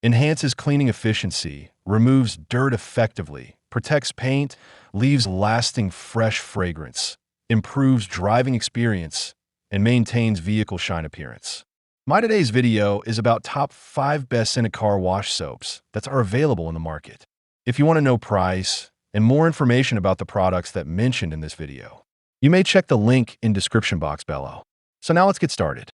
enhances cleaning efficiency, removes dirt effectively, protects paint, leaves lasting fresh fragrance, improves driving experience, and maintains vehicle shine appearance. My today's video is about top 5 best scented car wash soaps that are available in the market. If you want to know price and more information about the products that mentioned in this video, you may check the link in description box below. So now let's get started.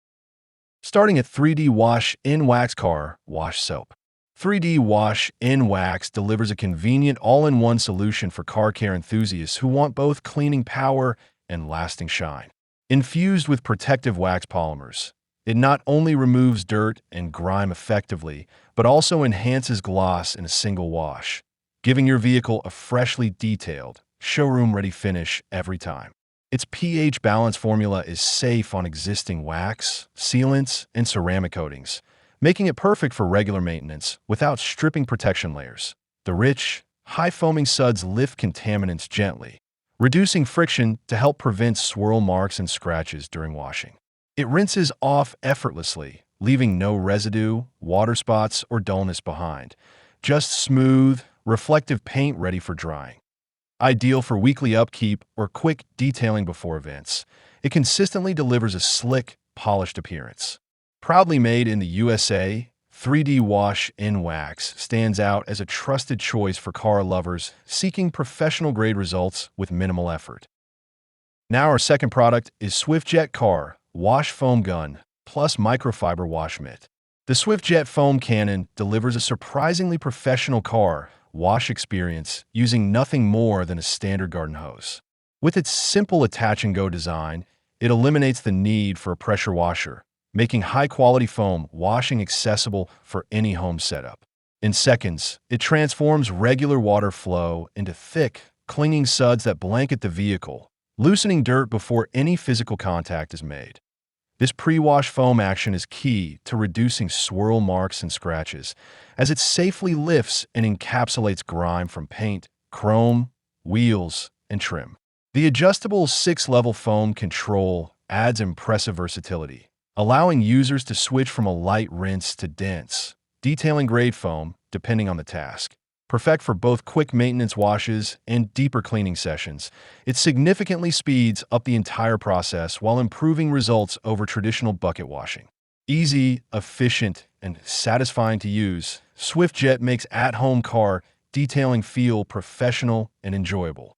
Starting at 3D Wash in Wax Car Wash Soap. 3D Wash in Wax delivers a convenient all-in-one solution for car care enthusiasts who want both cleaning power and lasting shine. Infused with protective wax polymers, it not only removes dirt and grime effectively, but also enhances gloss in a single wash, giving your vehicle a freshly detailed, showroom-ready finish every time. Its pH balance formula is safe on existing wax, sealants, and ceramic coatings, making it perfect for regular maintenance without stripping protection layers. The rich, high-foaming suds lift contaminants gently, reducing friction to help prevent swirl marks and scratches during washing. It rinses off effortlessly, leaving no residue, water spots, or dullness behind. Just smooth, reflective paint ready for drying. Ideal for weekly upkeep or quick detailing before events, it consistently delivers a slick, polished appearance. Proudly made in the USA, 3D Wash in Wax stands out as a trusted choice for car lovers seeking professional-grade results with minimal effort. Now our second product is SwiftJet Car Wash Foam Gun plus Microfiber Wash Mitt. The SwiftJet Foam Cannon delivers a surprisingly professional car wash experience using nothing more than a standard garden hose. With its simple attach-and-go design, it eliminates the need for a pressure washer, making high-quality foam washing accessible for any home setup. In seconds, it transforms regular water flow into thick, clinging suds that blanket the vehicle, loosening dirt before any physical contact is made. This pre-wash foam action is key to reducing swirl marks and scratches, as it safely lifts and encapsulates grime from paint, chrome, wheels, and trim. The adjustable 6-level foam control adds impressive versatility, allowing users to switch from a light rinse to dense, detailing-grade foam depending on the task. Perfect for both quick maintenance washes and deeper cleaning sessions, it significantly speeds up the entire process while improving results over traditional bucket washing. Easy, efficient, and satisfying to use, SwiftJet makes at-home car detailing feel professional and enjoyable.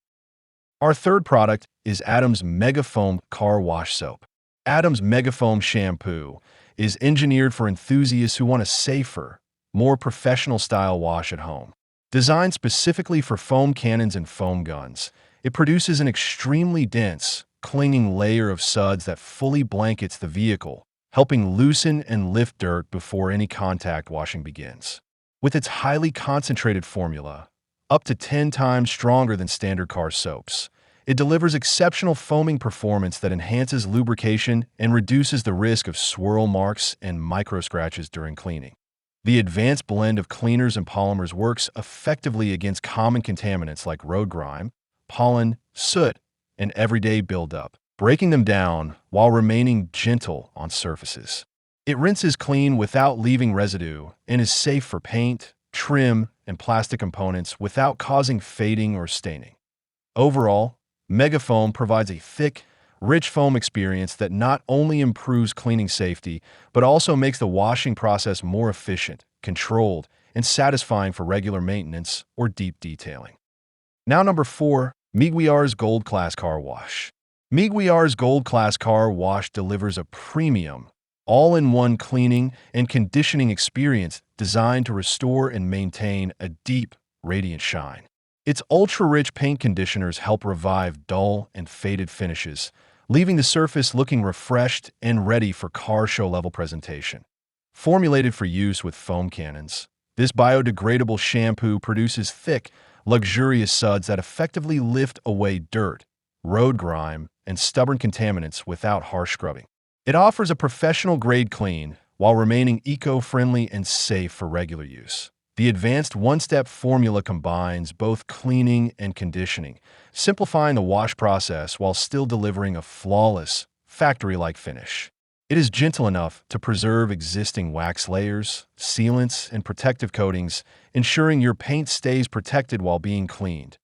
Our third product is Adam's Mega Foam Car Wash Soap. Adam's Mega Foam Shampoo is engineered for enthusiasts who want a safer, more professional-style wash at home. Designed specifically for foam cannons and foam guns, it produces an extremely dense, clinging layer of suds that fully blankets the vehicle, helping loosen and lift dirt before any contact washing begins. With its highly concentrated formula, up to 10 times stronger than standard car soaps, it delivers exceptional foaming performance that enhances lubrication and reduces the risk of swirl marks and micro scratches during cleaning. The advanced blend of cleaners and polymers works effectively against common contaminants like road grime, pollen, soot, and everyday buildup, breaking them down while remaining gentle on surfaces. It rinses clean without leaving residue and is safe for paint, trim, and plastic components without causing fading or staining. Overall, Megafoam provides a thick, rich foam experience that not only improves cleaning safety, but also makes the washing process more efficient, controlled, and satisfying for regular maintenance or deep detailing. Now number 4, Meguiar's Gold Class Car Wash. Meguiar's Gold Class Car Wash delivers a premium, all-in-one cleaning and conditioning experience designed to restore and maintain a deep, radiant shine. Its ultra-rich paint conditioners help revive dull and faded finishes, leaving the surface looking refreshed and ready for car show-level presentation. Formulated for use with foam cannons, this biodegradable shampoo produces thick, luxurious suds that effectively lift away dirt, road grime, and stubborn contaminants without harsh scrubbing. It offers a professional-grade clean while remaining eco-friendly and safe for regular use. The advanced one-step formula combines both cleaning and conditioning, simplifying the wash process while still delivering a flawless, factory-like finish. It is gentle enough to preserve existing wax layers, sealants, and protective coatings, ensuring your paint stays protected while being cleaned.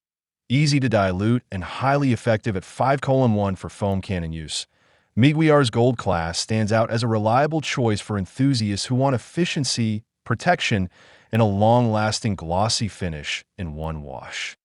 Easy to dilute and highly effective at 5:1 for foam cannon use. Miguiar's Gold Class stands out as a reliable choice for enthusiasts who want efficiency, protection, and a long-lasting glossy finish in one wash.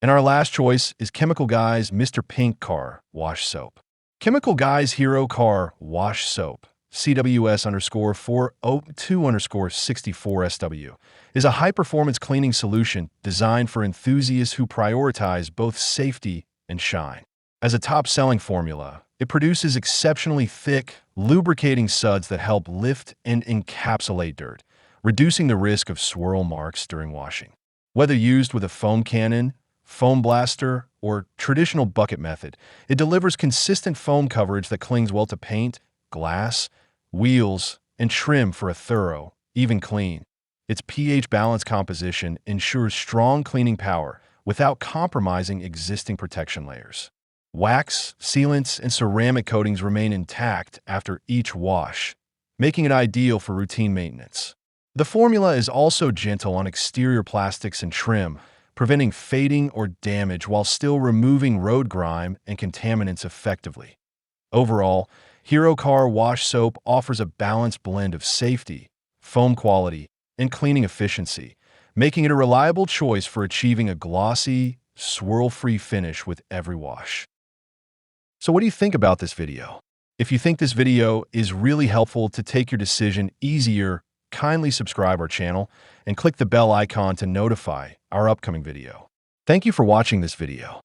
And our last choice is Chemical Guy's Mr. Pink Car Wash Soap. Chemical Guy's Hero Car Wash Soap, CWS_402_64SW, is a high-performance cleaning solution designed for enthusiasts who prioritize both safety and shine. As a top-selling formula, it produces exceptionally thick, lubricating suds that help lift and encapsulate dirt, reducing the risk of swirl marks during washing. Whether used with a foam cannon, foam blaster, or traditional bucket method, it delivers consistent foam coverage that clings well to paint, glass, wheels, and trim for a thorough, even clean. Its pH balanced composition ensures strong cleaning power without compromising existing protection layers. Wax, sealants, and ceramic coatings remain intact after each wash, making it ideal for routine maintenance. The formula is also gentle on exterior plastics and trim, preventing fading or damage while still removing road grime and contaminants effectively. Overall, Hero Car Wash Soap offers a balanced blend of safety, foam quality, and cleaning efficiency, making it a reliable choice for achieving a glossy, swirl-free finish with every wash. So what do you think about this video? If you think this video is really helpful to take your decision easier, kindly subscribe our channel and click the bell icon to notify our upcoming video. Thank you for watching this video.